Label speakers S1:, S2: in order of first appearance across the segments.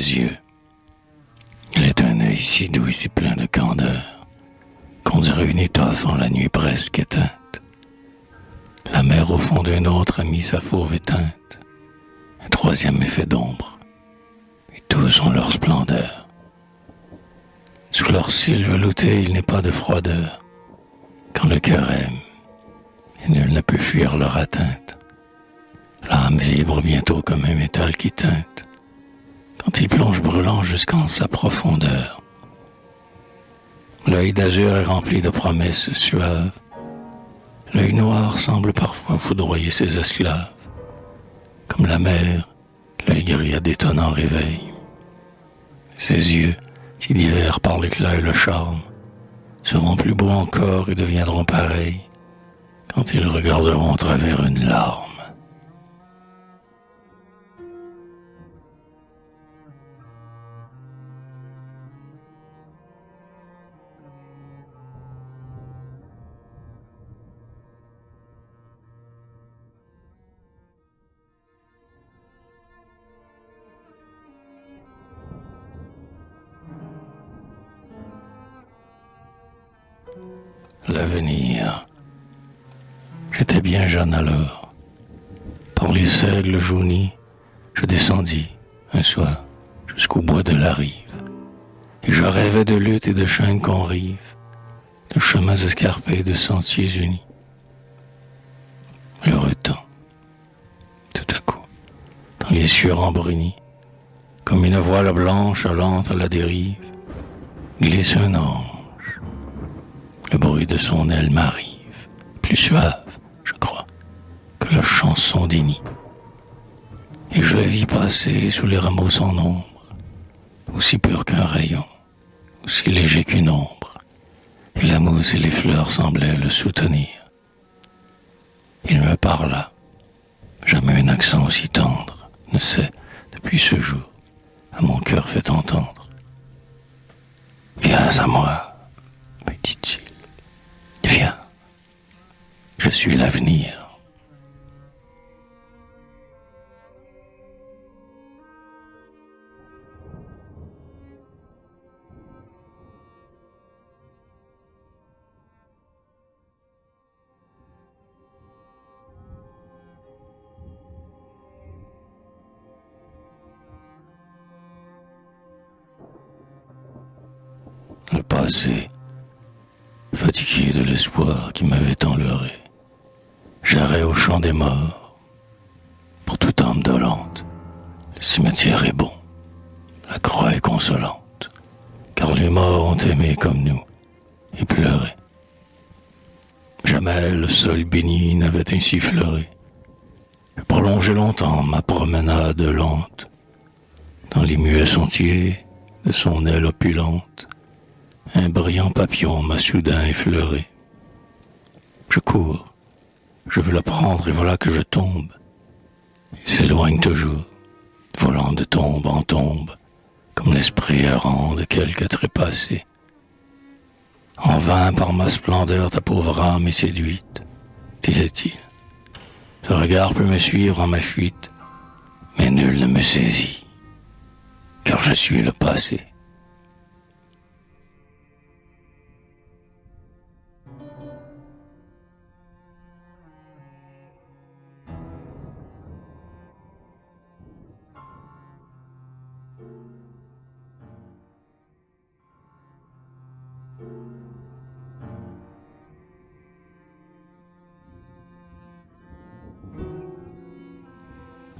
S1: ses yeux. Il est un œil si doux et si plein de candeur qu'on dirait une étoffe en la nuit presque éteinte. La mer au fond d'un autre a mis sa fauve éteinte, un troisième effet d'ombre, et tous ont leur splendeur. Sous leurs cils veloutés, il n'est pas de froideur, quand le cœur aime, et nul ne peut fuir leur atteinte. L'âme vibre bientôt comme un métal qui teinte, quand il plonge brûlant jusqu'en sa profondeur. L'œil d'azur est rempli de promesses suaves, l'œil noir semble parfois foudroyer ses esclaves, comme la mer, l'œil gris à d'étonnants réveils. Ses yeux, si divers par l'éclat et le charme, seront plus beaux encore et deviendront pareils quand ils regarderont à travers une larme. L'avenir. J'étais bien jeune alors. Par les seigles jaunis, je descendis, un soir, jusqu'au bois de la rive. Et je rêvais de lutte et de chaînes qu'on rive, de chemins escarpés, de sentiers unis. L'heureux temps. Tout à coup, dans les cieux rembrunis, comme une voile blanche allante à la dérive, glisse un ange. Le bruit de son aile m'arrive, plus suave, je crois, que la chanson des nids. Et je le vis passer sous les rameaux sans nombre, aussi pur qu'un rayon, aussi léger qu'une ombre, et la mousse et les fleurs semblaient le soutenir. Il me parla, jamais un accent aussi tendre ne s'est, depuis ce jour, à mon cœur fait entendre. Viens à moi, me dit-il. Viens, je suis l'avenir. Le passé, fatigué de l'espoir qui m'avait tant leurré, j'errais au champ des morts. Pour toute âme dolente, le cimetière est bon, la croix est consolante, car les morts ont aimé comme nous et pleuré. Jamais le sol béni n'avait ainsi fleuré. Je prolongeai longtemps ma promenade lente, dans les muets sentiers de son aile opulente. Un brillant papillon m'a soudain effleuré. Je cours, je veux le prendre et voilà que je tombe. Il s'éloigne toujours, volant de tombe en tombe, comme l'esprit errant de quelque trépassé. En vain par ma splendeur ta pauvre âme est séduite, disait-il. Ce regard peut me suivre en ma fuite, mais nul ne me saisit, car je suis le passé.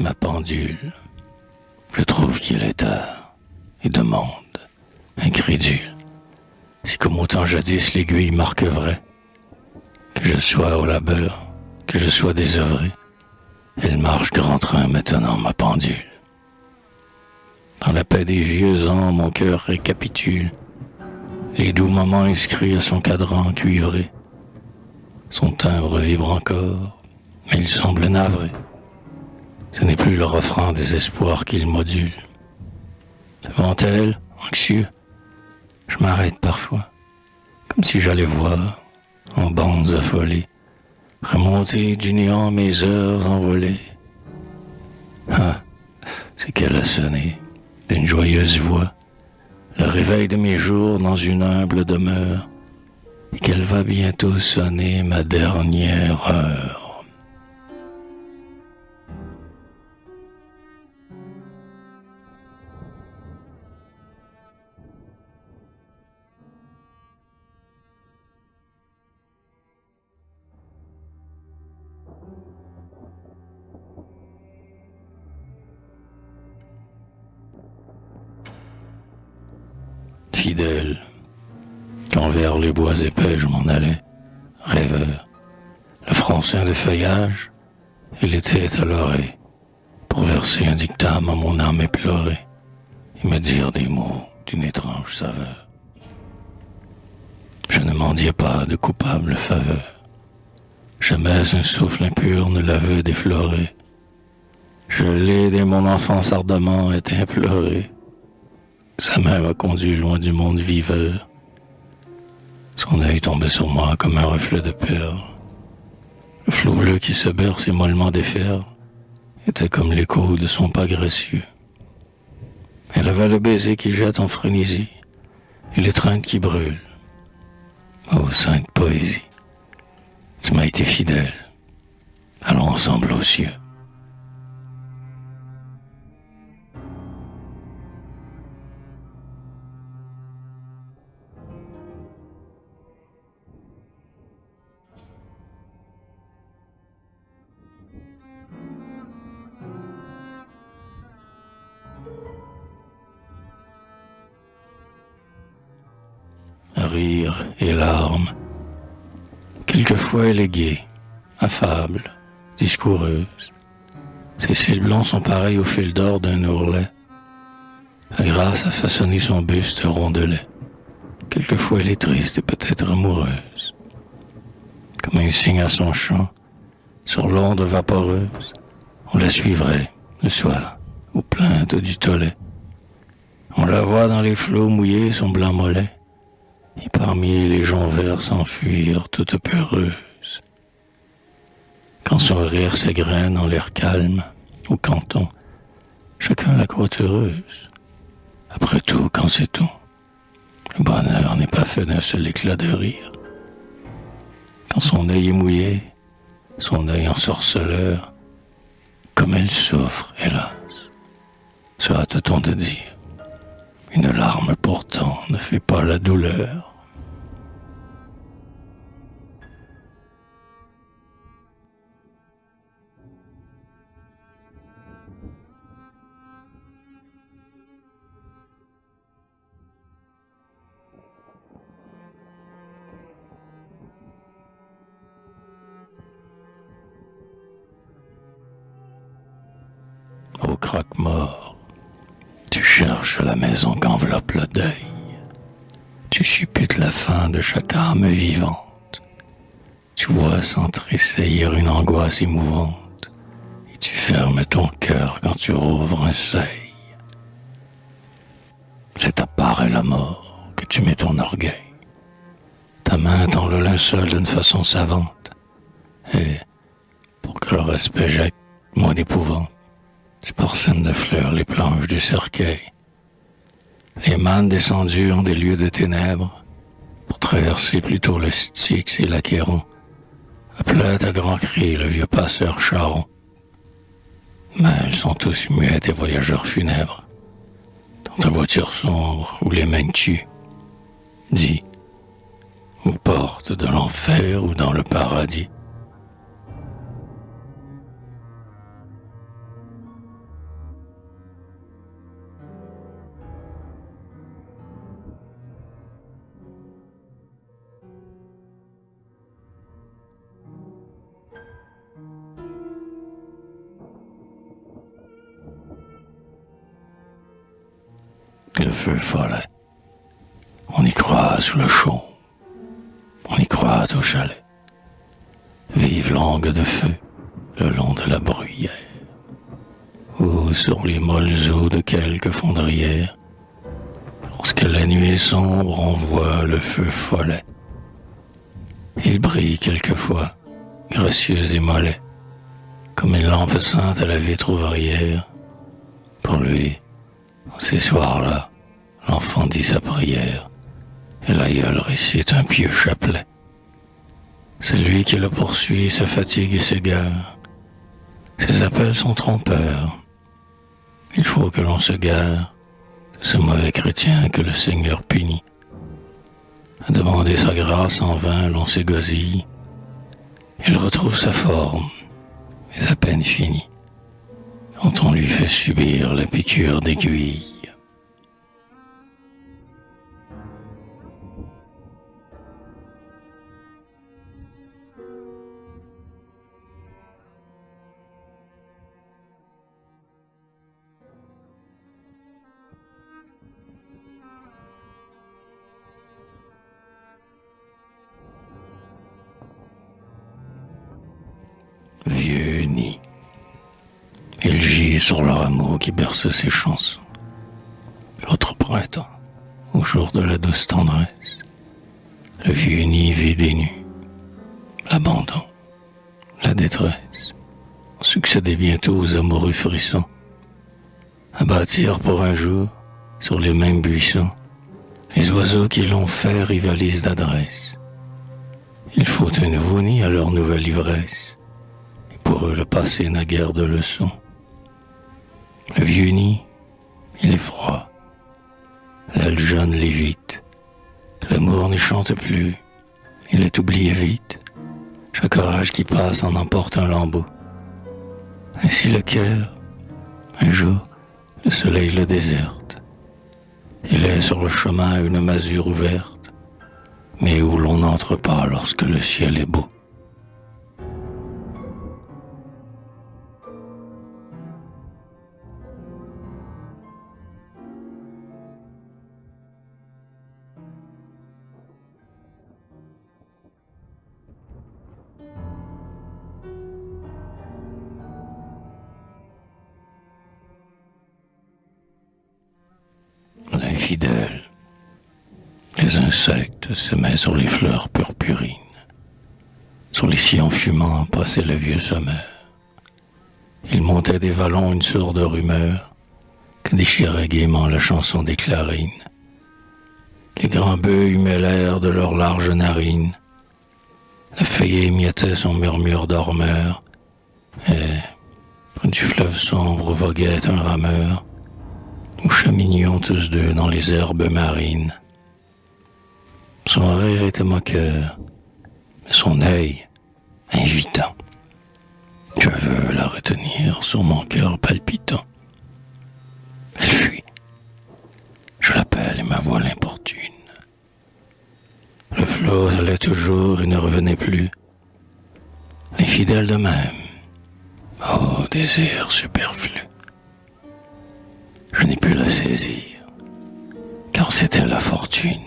S1: Ma pendule, je trouve qu'il est tard, et demande, incrédule, si comme autant jadis l'aiguille marque vrai, que je sois au labeur, que je sois désœuvré, elle marche grand train maintenant ma pendule. Dans la paix des vieux ans, mon cœur récapitule les doux moments inscrits à son cadran cuivré. Son timbre vibre encore, mais il semble navré. Ce n'est plus le refrain des espoirs qu'il module. Devant elle, anxieux, je m'arrête parfois, comme si j'allais voir, en bandes affolées, remonter du néant mes heures envolées. Ah, c'est qu'elle a sonné, d'une joyeuse voix, le réveil de mes jours dans une humble demeure, et qu'elle va bientôt sonner ma dernière heure. Fidèle, quand vers les bois épais je m'en allais, rêveur, le front ceint de feuillage et l'été à l'oreille, pour verser un dictame à mon âme éplorée et me dire des mots d'une étrange saveur. Je ne mendiais pas de coupable faveur, jamais un souffle impur ne l'avait défloré. Je l'ai dès mon enfance ardemment été imploré. Sa main m'a conduit loin du monde viveur. Son œil tombait sur moi comme un reflet de perles. Le flot bleu qui se berce et mollement déferle était comme l'écho de son pas gracieux. Elle avait le baiser qui jette en frénésie et l'étreinte qui brûle. Ô sainte poésie, tu m'as été fidèle. Allons ensemble aux cieux. Rire et larmes. Quelquefois elle est gaie, affable, discoureuse. Ses cils blonds sont pareils au fil d'or d'un ourlet. La grâce a façonné son buste rondelet. Quelquefois elle est triste et peut-être amoureuse. Comme un cygne à son chant, sur l'onde vaporeuse, on la suivrait le soir aux plaintes du tollait. On la voit dans les flots mouiller son blanc mollet. Et parmi les gens verts s'enfuir toute peureuse. Quand son rire s'égrène en l'air calme, au canton, chacun la croit heureuse. Après tout, quand sait-on? Le bonheur n'est pas fait d'un seul éclat de rire. Quand son œil est mouillé, son œil ensorceleur, comme elle souffre, hélas, se hâte-t-on de dire. Une larme pourtant ne fait pas la douleur. Au croque-mort, tu cherches la maison qu'enveloppe le deuil. Tu supputes la fin de chaque âme vivante. Tu vois s'entressaillir une angoisse émouvante. Et tu fermes ton cœur quand tu rouvres un seuil. C'est à part et la mort que tu mets ton orgueil. Ta main tend le linceul d'une façon savante. Et, pour que le respect jette moins d'épouvante, tu parsèmes de fleurs les planches du cercueil. Les mânes descendus ont des lieux de ténèbres pour traverser plutôt le Styx et l'Achéron. Appelait à grands cris le vieux passeur Charon. Mais ils sont tous muets et voyageurs funèbres. Dans ta voiture sombre où les mains tuent, dis, aux portes de l'enfer ou dans le paradis. Le feu follet, on y croit sous le chaume, on y croit au chalet. Vive langue de feu le long de la bruyère, ou sur les molles eaux de quelques fondrières. Lorsque la nuit est sombre, on voit le feu follet. Il brille quelquefois, gracieux et mollet, comme une lampe sainte à la vitre ouvrière. Pour lui, Ces soirs-là, l'enfant dit sa prière et l'aïeul récite un pieux chapelet. Celui qui le poursuit se fatigue et s'égare. Ses appels sont trompeurs. Il faut que l'on se gare de ce mauvais chrétien que le Seigneur punit. À demander sa grâce en vain, l'on s'égosille. Il retrouve sa forme, mais à peine finie, quand on lui fait subir la piqûre d'aiguille. Vieux nid, il gît sur le rameau qui berce ses chansons. L'autre printemps, au jour de la douce tendresse, le vieux nid vide et nu, l'abandon, la détresse, ont succédé bientôt aux amoureux frissons, à bâtir pour un jour, sur les mêmes buissons, les oiseaux qui l'ont fait rivalisent d'adresse. Il faut un nouveau nid à leur nouvelle ivresse. Pour eux, le passé n'a guère de leçons. Le vieux nid, il est froid. L'aile jeune l'évite. L'amour n'y chante plus. Il est oublié vite. Chaque orage qui passe en emporte un lambeau. Ainsi le cœur, un jour, le soleil le déserte. Il est sur le chemin une masure ouverte, mais où l'on n'entre pas lorsque le ciel est beau. L'infidèle, les insectes semaient sur les fleurs purpurines. Sur les sillons fumants passait le vieux sommeil. Il montait des vallons une sourde rumeur que déchirait gaiement la chanson des clarines. Les grands bœufs humaient l'air de leurs larges narines. La feuillée émiettait son murmure dormeur, et près du fleuve sombre voguait un rameur. Nous chamignions tous deux dans les herbes marines. Son rire était moqueur, mais son œil invitant. Je veux la retenir sur mon cœur palpitant. Elle fuit. Je l'appelle et ma voix l'importune. Le flot allait toujours et ne revenait plus. L'infidèle de même. Oh, désir superflu. Je n'ai pu la saisir, car c'était la fortune.